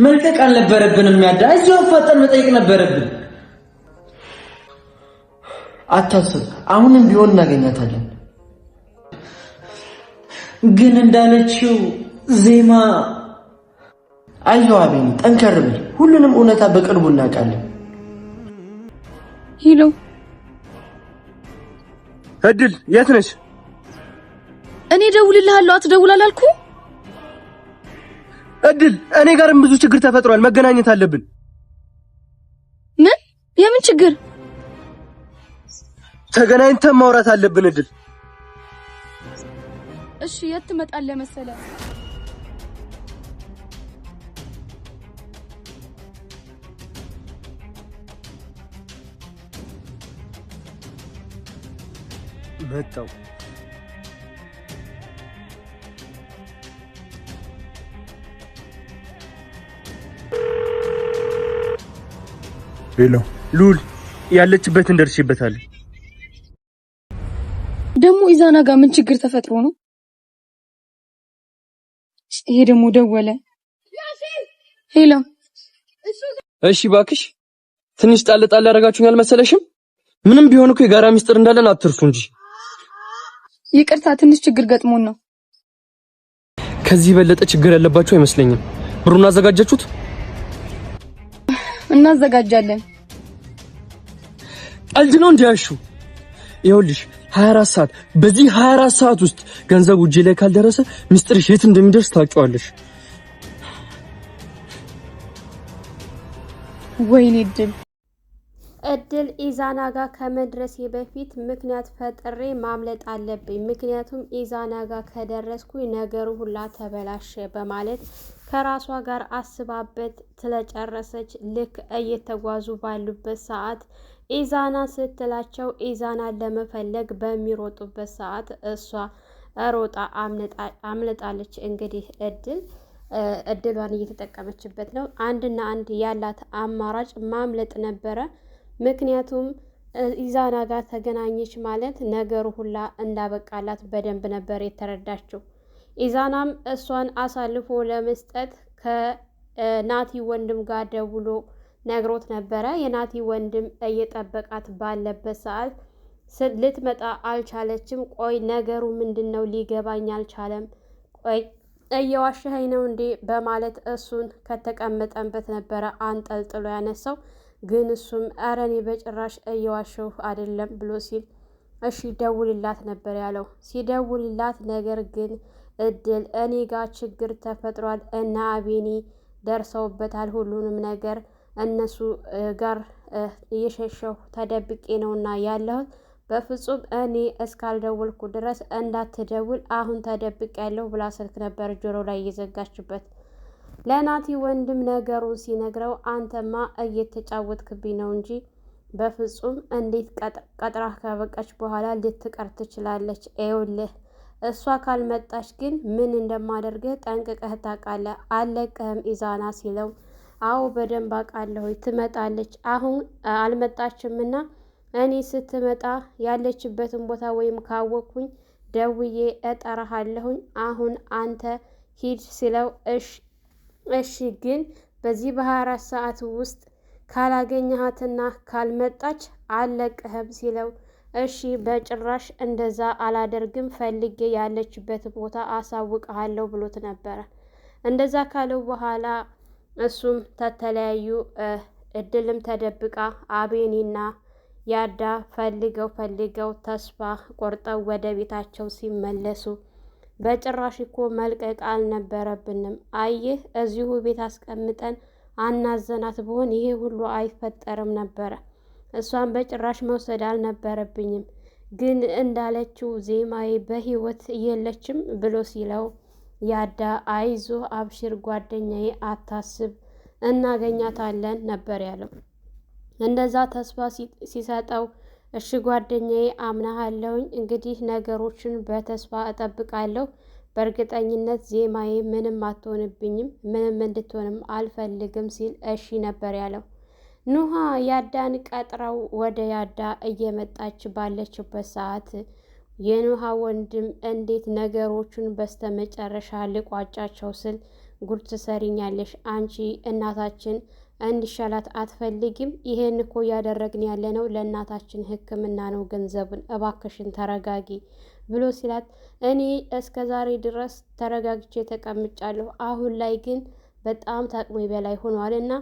መልቀቅ አልነበረብንም። ያዳ እዚሁ አፋጠን መጠየቅ ነበረብን። አታስብ፣ አሁንም ቢሆን እናገኛታለን። ግን እንዳለችው ዜማ አይዞህ አቤኒ፣ ጠንከር ብል። ሁሉንም እውነታ በቅርቡ እናውቃለን። ሄሎ እድል፣ የት ነሽ? እኔ ደውልልሃለሁ፣ አትደውል አላልኩ? እድል፣ እኔ ጋርም ብዙ ችግር ተፈጥሯል። መገናኘት አለብን። ምን? የምን ችግር? ተገናኝተን ማውራት አለብን እድል። እሺ፣ የት ትመጣለህ መሰለህ? መጣው። ሄሎ ሉል፣ ያለችበትን ደርሼበታለሁ። ደግሞ ኢዛና ጋር ምን ችግር ተፈጥሮ ነው? ይሄ ደግሞ ደወለ። ሄሎ እሺ እባክሽ፣ ትንሽ ጣል ጣል ያደርጋችሁኝ አልመሰለሽም? ምንም ቢሆን እኮ የጋራ ሚስጥር እንዳለን አትርሱ እንጂ። ይቅርታ፣ ትንሽ ችግር ገጥሞን ነው። ከዚህ በለጠ ችግር ያለባችሁ አይመስለኝም። ብሩን አዘጋጃችሁት? እናዘጋጃለን። ቀልድ ነው እንዲያሹ። ይኸውልሽ 24 ሰዓት፣ በዚህ 24 ሰዓት ውስጥ ገንዘቡ እጄ ላይ ካልደረሰ ሚስጥርሽ የት እንደሚደርስ ታውቂዋለሽ። ወይኔ እድል ኢዛና ጋር ከመድረሴ በፊት ምክንያት ፈጥሬ ማምለጥ አለብኝ። ምክንያቱም ኢዛና ጋር ከደረስኩኝ ነገሩ ሁላ ተበላሸ በማለት ከራሷ ጋር አስባበት ስለጨረሰች ልክ እየተጓዙ ባሉበት ሰዓት ኢዛና ስትላቸው ኢዛናን ለመፈለግ በሚሮጡበት ሰዓት እሷ ሮጣ አምልጣለች። እንግዲህ እድሏን እየተጠቀመችበት ነው። አንድና አንድ ያላት አማራጭ ማምለጥ ነበረ። ምክንያቱም ኢዛና ጋር ተገናኘች ማለት ነገሩ ሁላ እንዳበቃላት በደንብ ነበር የተረዳችው። ኢዛናም እሷን አሳልፎ ለመስጠት ከናቲ ወንድም ጋር ደውሎ ነግሮት ነበረ። የናቲ ወንድም እየጠበቃት ባለበት ሰዓት ልትመጣ አልቻለችም። ቆይ ነገሩ ምንድነው? ሊገባኝ አልቻለም። ቆይ እየዋሸኸኝ ነው እንዴ? በማለት እሱን ከተቀመጠበት ነበረ አንጠልጥሎ ያነሳው። ግን እሱም ኧረ እኔ በጭራሽ እየዋሸሁ አይደለም ብሎ ሲል እሺ ደውልላት ነበር ያለው። ሲደውልላት ነገር ግን እድል እኔ ጋር ችግር ተፈጥሯል እና አቤኒ ደርሰውበታል ሁሉንም ነገር እነሱ ጋር እየሸሸሁ ተደብቄ ነውና ያለሁት። በፍጹም እኔ እስካልደውልኩ ድረስ እንዳትደውል አሁን ተደብቄ ያለሁ ብላ ስልክ ነበር ጆሮ ላይ እየዘጋችበት። ለናቲ ወንድም ነገሩን ሲነግረው አንተማ እየተጫወትክብኝ ነው እንጂ በፍጹም እንዴት ቀጥራህ ካበቃች በኋላ ልትቀር ትችላለች? ይኸውልህ እሷ ካልመጣች ግን ምን እንደማደርግህ ጠንቅቀህ ታውቃለህ። አለቅህም ኢዛና ሲለው አዎ በደንብ አውቃለሁ፣ ትመጣለች። አሁን አልመጣችምና እኔ ስትመጣ ያለችበትን ቦታ ወይም ካወቅኩኝ ደውዬ እጠራሃለሁኝ። አሁን አንተ ሂድ ሲለው እሺ ግን በዚህ በ24 ሰዓት ውስጥ ካላገኘሃትና ካልመጣች አለቅህም ሲለው እሺ በጭራሽ እንደዛ አላደርግም፣ ፈልጌ ያለችበት ቦታ አሳውቅሃለሁ ብሎት ነበረ። እንደዛ ካለው በኋላ እሱም ተተለያዩ። እድልም ተደብቃ አቤኒና ያዳ ፈልገው ተስፋ ቆርጠው ወደ ቤታቸው ሲመለሱ በጭራሽ እኮ መልቀቅ አልነበረብንም። አየህ እዚሁ ቤት አስቀምጠን አናዘናት ብሆን ይሄ ሁሉ አይፈጠርም ነበረ። እሷን በጭራሽ መውሰድ አልነበረብኝም። ግን እንዳለችው ዜማዬ በህይወት የለችም ብሎ ሲለው ያዳ አይዞ አብሽር ጓደኛዬ አታስብ እናገኛታለን ነበር ያለው። እንደዛ ተስፋ ሲሰጠው እሺ ጓደኛዬ አምናሃለሁኝ፣ እንግዲህ ነገሮችን በተስፋ እጠብቃለሁ። በእርግጠኝነት ዜማዬ ምንም አትሆንብኝም፣ ምንም እንድትሆንም አልፈልግም ሲል እሺ ነበር ያለው። ኑሃ ያዳን ቀጥረው ወደ ያዳ እየመጣች ባለችበት ሰዓት የኑሃ ወንድም እንዴት ነገሮቹን በስተመጨረሻ ልቋጫቸው ስል ጉድ ትሰሪኛለሽ? አንቺ እናታችን እንዲሻላት አትፈልጊም? ይሄን እኮ እያደረግን ያለነው ለእናታችን ሕክምና ነው፣ ገንዘቡን እባክሽን ተረጋጊ ብሎ ሲላት እኔ እስከ ዛሬ ድረስ ተረጋግቼ ተቀምጫለሁ። አሁን ላይ ግን በጣም ታቅሜ በላይ ሆኗል እና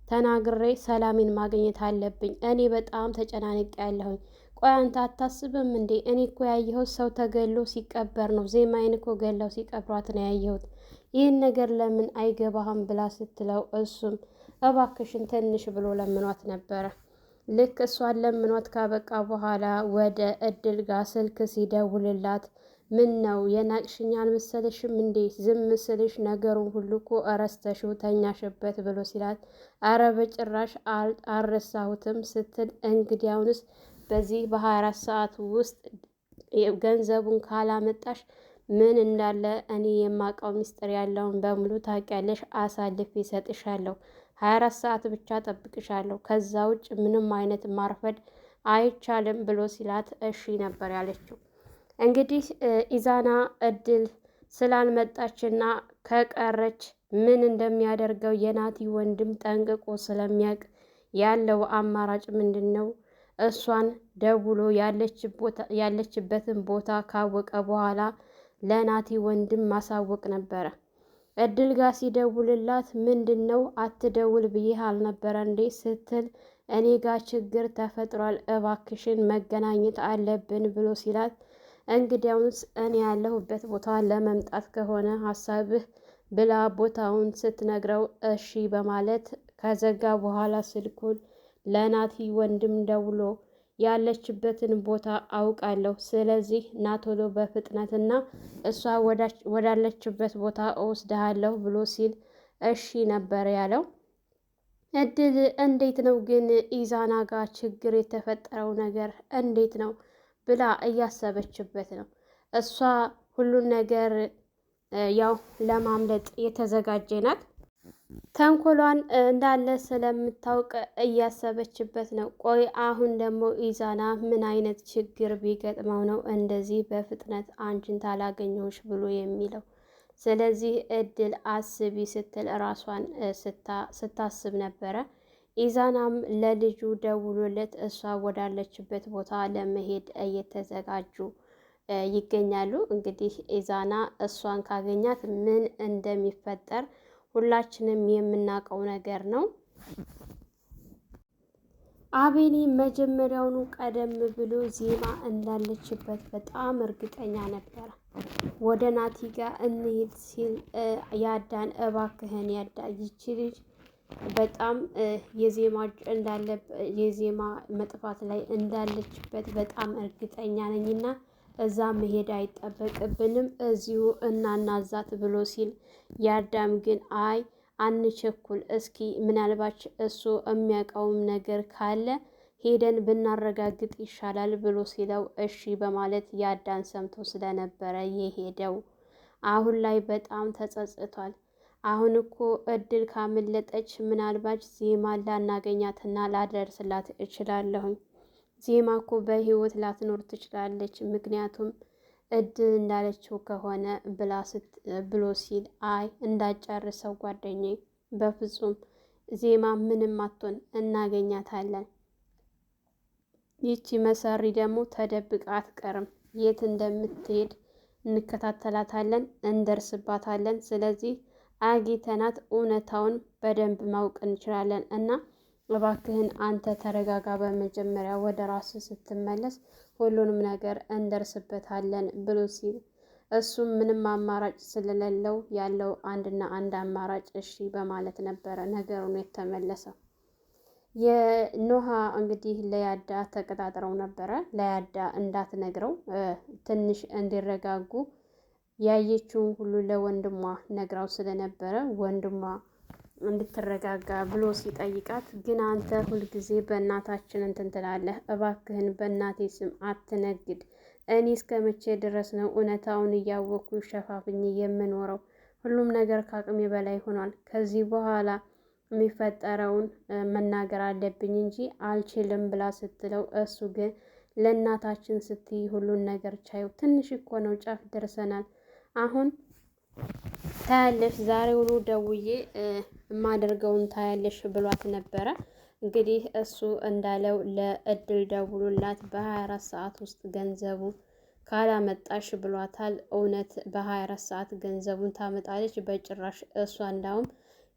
ተናግሬ ሰላሜን ማግኘት አለብኝ። እኔ በጣም ተጨናንቄ ያለሁኝ። ቆይ አንተ አታስብም እንዴ? እኔ እኮ ያየሁት ሰው ተገሎ ሲቀበር ነው። ዜማዬን እኮ ገለው ሲቀብሯት ነው ያየሁት። ይህን ነገር ለምን አይገባህም ብላ ስትለው እሱም እባክሽን ትንሽ ብሎ ለምኗት ነበረ። ልክ እሷን ለምኗት ካበቃ በኋላ ወደ እድል ጋር ስልክ ሲደውልላት ምን ነው የናቅሽኝ አልመሰለሽም እንዴ? ዝም ስልሽ ነገሩን ሁሉ እኮ እረስተሽው ተኛሽበት ብሎ ሲላት አረ በጭራሽ አልረሳሁትም ስትል እንግዲያውንስ በዚህ በ24 ሰዓት ውስጥ ገንዘቡን ካላመጣሽ ምን እንዳለ እኔ የማውቀው ምስጢር ያለውን በሙሉ ታውቂያለሽ፣ አሳልፌ እሰጥሻለሁ፣ 24 ሰዓት ብቻ ጠብቅሻለሁ፣ ከዛ ውጭ ምንም አይነት ማርፈድ አይቻልም ብሎ ሲላት እሺ ነበር ያለችው። እንግዲህ ኢዛና እድል ስላልመጣችና ከቀረች ምን እንደሚያደርገው የናቲ ወንድም ጠንቅቆ ስለሚያውቅ ያለው አማራጭ ምንድን ነው? እሷን ደውሎ ያለችበትን ቦታ ካወቀ በኋላ ለናቲ ወንድም ማሳወቅ ነበረ። እድል ጋር ሲደውልላት ምንድን ነው አትደውል ብዬህ አልነበረ እንዴ ስትል እኔ ጋር ችግር ተፈጥሯል፣ እባክሽን መገናኘት አለብን ብሎ ሲላት እንግዲያውንስ እኔ ያለሁበት ቦታ ለመምጣት ከሆነ ሀሳብህ ብላ ቦታውን ስትነግረው እሺ በማለት ከዘጋ በኋላ ስልኩን ለናቲ ወንድም ደውሎ ያለችበትን ቦታ አውቃለሁ፣ ስለዚህ ናቶሎ በፍጥነትና እሷ ወዳለችበት ቦታ እወስድሃለሁ ብሎ ሲል እሺ ነበር ያለው። እድል እንዴት ነው ግን ኢዛና ጋር ችግር የተፈጠረው ነገር እንዴት ነው ብላ እያሰበችበት ነው። እሷ ሁሉን ነገር ያው ለማምለጥ የተዘጋጀ ናት። ተንኮሏን እንዳለ ስለምታውቅ እያሰበችበት ነው። ቆይ አሁን ደግሞ ኢዛና ምን አይነት ችግር ቢገጥመው ነው እንደዚህ በፍጥነት አንቺን ታላገኘሁሽ ብሎ የሚለው? ስለዚህ እድል አስቢ ስትል ራሷን ስታስብ ነበረ። ኢዛናም ለልጁ ደውሎለት እሷ ወዳለችበት ቦታ ለመሄድ እየተዘጋጁ ይገኛሉ። እንግዲህ ኢዛና እሷን ካገኛት ምን እንደሚፈጠር ሁላችንም የምናውቀው ነገር ነው። አቤኔ መጀመሪያውኑ ቀደም ብሎ ዜማ እንዳለችበት በጣም እርግጠኛ ነበረ። ወደ ናቲ ጋር እንሂድ ሲል ያዳን እባክህን ያዳ ይቺ ልጅ በጣም የዜማ መጥፋት ላይ እንዳለችበት በጣም እርግጠኛ ነኝና እዛ መሄድ አይጠበቅብንም እዚሁ እናናዛት ብሎ ሲል ያዳም ግን አይ አንቸኩል፣ እስኪ ምናልባች እሱ የሚያውቀውም ነገር ካለ ሄደን ብናረጋግጥ ይሻላል ብሎ ሲለው እሺ በማለት ያዳን ሰምቶ ስለነበረ የሄደው አሁን ላይ በጣም ተጸጽቷል። አሁን እኮ እድል ካመለጠች ምናልባች ዜማን ላናገኛትና ላደርስላት እችላለሁኝ። ዜማ እኮ በህይወት ላትኖር ትችላለች፣ ምክንያቱም እድል እንዳለችው ከሆነ ብሎ ሲል አይ እንዳጨርሰው ጓደኛዬ፣ በፍጹም ዜማ ምንም አትሆን፣ እናገኛታለን። ይቺ መሰሪ ደግሞ ተደብቃ አትቀርም፣ የት እንደምትሄድ እንከታተላታለን፣ እንደርስባታለን። ስለዚህ አግኝተናት እውነታውን በደንብ ማወቅ እንችላለን እና እባክህን አንተ ተረጋጋ፣ በመጀመሪያ ወደ ራስህ ስትመለስ ሁሉንም ነገር እንደርስበታለን ብሎ ሲል እሱም ምንም አማራጭ ስለሌለው ያለው አንድና አንድ አማራጭ እሺ በማለት ነበረ ነገሩን የተመለሰው። የኖሃ እንግዲህ ለያዳ ተቀጣጥረው ነበረ። ለያዳ እንዳትነግረው ትንሽ እንዲረጋጉ ያየችውን ሁሉ ለወንድሟ ነግራው ስለነበረ ወንድሟ እንድትረጋጋ ብሎ ሲጠይቃት ግን አንተ ሁልጊዜ በእናታችን እንትን ትላለህ፣ እባክህን በእናቴ ስም አትነግድ። እኔ እስከ መቼ ድረስ ነው እውነታውን እያወቅኩ ሸፋፍኝ የምኖረው? ሁሉም ነገር ከአቅሜ በላይ ሆኗል። ከዚህ በኋላ የሚፈጠረውን መናገር አለብኝ እንጂ አልችልም ብላ ስትለው እሱ ግን ለእናታችን ስትይ ሁሉን ነገር ቻዩ፣ ትንሽ እኮ ነው፣ ጫፍ ደርሰናል። አሁን ታያለሽ ዛሬውኑ ደውዬ የማደርገውን ታያለሽ ብሏት ነበረ። እንግዲህ እሱ እንዳለው ለእድል ደውሎላት በ24 ሰዓት ውስጥ ገንዘቡ ካላመጣሽ ብሏታል። እውነት በ24 ሰዓት ገንዘቡን ታመጣለች? በጭራሽ። እሷ እንዳውም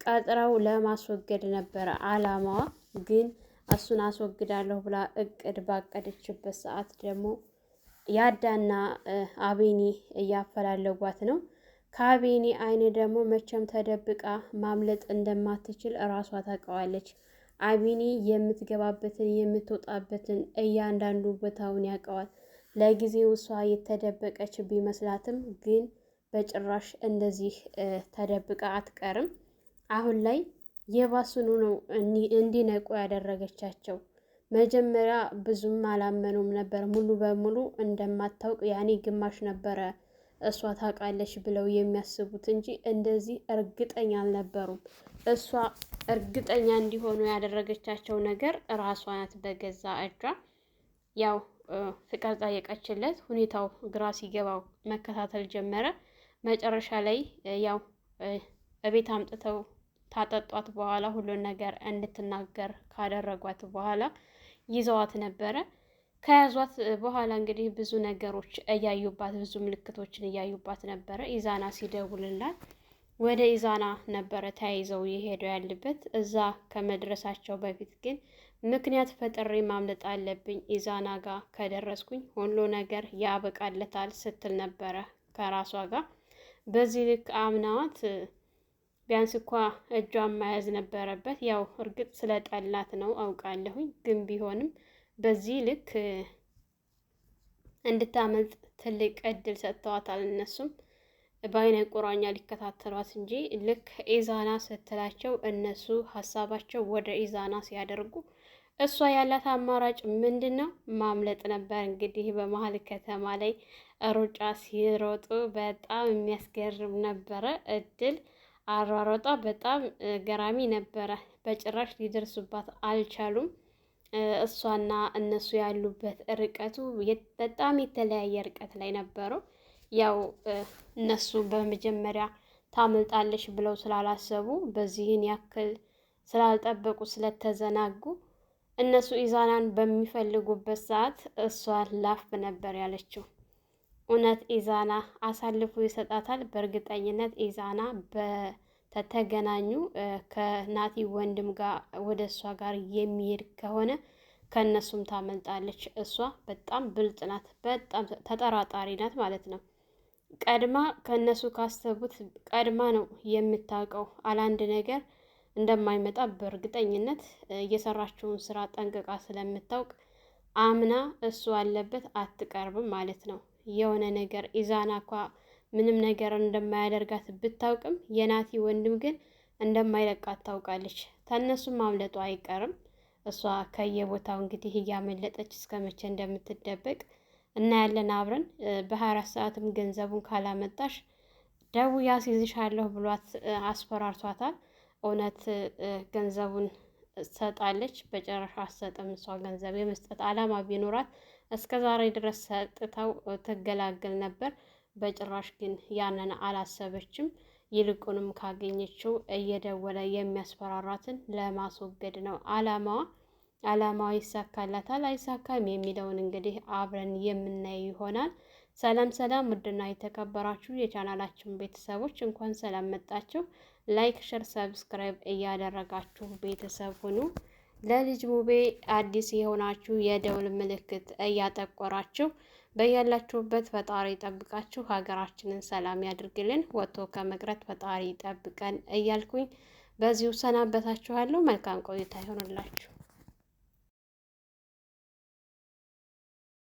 ቀጥረው ለማስወገድ ነበረ አላማዋ። ግን እሱን አስወግዳለሁ ብላ እቅድ ባቀደችበት ሰዓት ደግሞ ያዳና አቤኒ እያፈላለጓት ነው። ከአቤኒ አይን ደግሞ መቼም ተደብቃ ማምለጥ እንደማትችል እራሷ ታውቀዋለች። አቤኒ የምትገባበትን የምትወጣበትን እያንዳንዱ ቦታውን ያውቀዋል። ለጊዜው እሷ የተደበቀች ቢመስላትም ግን በጭራሽ እንደዚህ ተደብቃ አትቀርም። አሁን ላይ የባሱኑ ነው እንዲነቁ ያደረገቻቸው። መጀመሪያ ብዙም አላመኑም ነበር። ሙሉ በሙሉ እንደማታውቅ ያኔ ግማሽ ነበረ እሷ ታውቃለች ብለው የሚያስቡት እንጂ እንደዚህ እርግጠኛ አልነበሩም። እሷ እርግጠኛ እንዲሆኑ ያደረገቻቸው ነገር ራሷ ናት በገዛ እጇ። ያው ፍቃድ ጠየቀችለት። ሁኔታው ግራ ሲገባው መከታተል ጀመረ። መጨረሻ ላይ ያው እቤት አምጥተው ታጠጧት በኋላ ሁሉን ነገር እንድትናገር ካደረጓት በኋላ ይዘዋት ነበረ። ከያዟት በኋላ እንግዲህ ብዙ ነገሮች እያዩባት ብዙ ምልክቶችን እያዩባት ነበረ። ኢዛና ሲደውልላት ወደ ኢዛና ነበረ ተያይዘው የሄደው ያለበት። እዛ ከመድረሳቸው በፊት ግን ምክንያት ፈጥሬ ማምለጥ አለብኝ፣ ኢዛና ጋር ከደረስኩኝ ሁሉ ነገር ያበቃለታል ስትል ነበረ ከራሷ ጋር። በዚህ ልክ አምናዋት ቢያንስ እንኳ እጇን መያዝ ነበረበት። ያው እርግጥ ስለጠላት ነው አውቃለሁኝ፣ ግን ቢሆንም በዚህ ልክ እንድታመልጥ ትልቅ እድል ሰጥተዋታል። እነሱም በአይነ ቁራኛ ሊከታተሏት እንጂ ልክ ኢዛና ስትላቸው እነሱ ሀሳባቸው ወደ ኢዛና ሲያደርጉ እሷ ያላት አማራጭ ምንድን ነው? ማምለጥ ነበር። እንግዲህ በመሀል ከተማ ላይ ሩጫ ሲሮጡ በጣም የሚያስገርም ነበረ። እድል አሯሯጧ በጣም ገራሚ ነበረ። በጭራሽ ሊደርሱባት አልቻሉም። እሷና እነሱ ያሉበት ርቀቱ በጣም የተለያየ ርቀት ላይ ነበረው። ያው እነሱ በመጀመሪያ ታመልጣለች ብለው ስላላሰቡ በዚህን ያክል ስላልጠበቁ ስለተዘናጉ እነሱ ኢዛናን በሚፈልጉበት ሰዓት እሷ ላፍ ነበር ያለችው። እውነት ኢዛና አሳልፎ ይሰጣታል? በእርግጠኝነት ኢዛና በተገናኙ ከናቲ ወንድም ጋር ወደ እሷ ጋር የሚሄድ ከሆነ ከእነሱም ታመልጣለች። እሷ በጣም ብልጥ ናት፣ በጣም ተጠራጣሪ ናት ማለት ነው። ቀድማ ከእነሱ ካሰቡት ቀድማ ነው የምታውቀው። አላንድ ነገር እንደማይመጣ በእርግጠኝነት እየሰራችውን ስራ ጠንቅቃ ስለምታውቅ አምና እሱ አለበት አትቀርብም ማለት ነው። የሆነ ነገር ኢዛና እንኳ ምንም ነገር እንደማያደርጋት ብታውቅም የናቲ ወንድም ግን እንደማይለቃት ታውቃለች። ከእነሱም ማምለጡ አይቀርም። እሷ ከየቦታው እንግዲህ እያመለጠች እስከ መቼ እንደምትደበቅ እናያለን አብረን። በ24 ሰዓትም ገንዘቡን ካላመጣሽ ደውዬ አስይዝሻለሁ ብሏት አስፈራርቷታል። እውነት ገንዘቡን ትሰጣለች? በጨረሻ አትሰጥም። እሷ ገንዘብ የመስጠት አላማ ቢኖራት እስከ ዛሬ ድረስ ሰጥተው ትገላገል ነበር። በጭራሽ ግን ያንን አላሰበችም። ይልቁንም ካገኘችው እየደወለ የሚያስፈራራትን ለማስወገድ ነው አላማዋ። አላማዋ ይሳካላታል አይሳካም የሚለውን እንግዲህ አብረን የምናየው ይሆናል። ሰላም ሰላም! ውድና የተከበራችሁ የቻናላችን ቤተሰቦች እንኳን ሰላም መጣችሁ። ላይክ፣ ሸር፣ ሰብስክራይብ እያደረጋችሁ ቤተሰብ ሁኑ። ለልጅ ሙቤ አዲስ የሆናችሁ የደውል ምልክት እያጠቆራችሁ በያላችሁበት ፈጣሪ ጠብቃችሁ ሀገራችንን ሰላም ያድርግልን፣ ወጥቶ ከመቅረት ፈጣሪ ጠብቀን እያልኩኝ በዚሁ ሰናበታችኋለሁ። መልካም ቆይታ ይሆንላችሁ።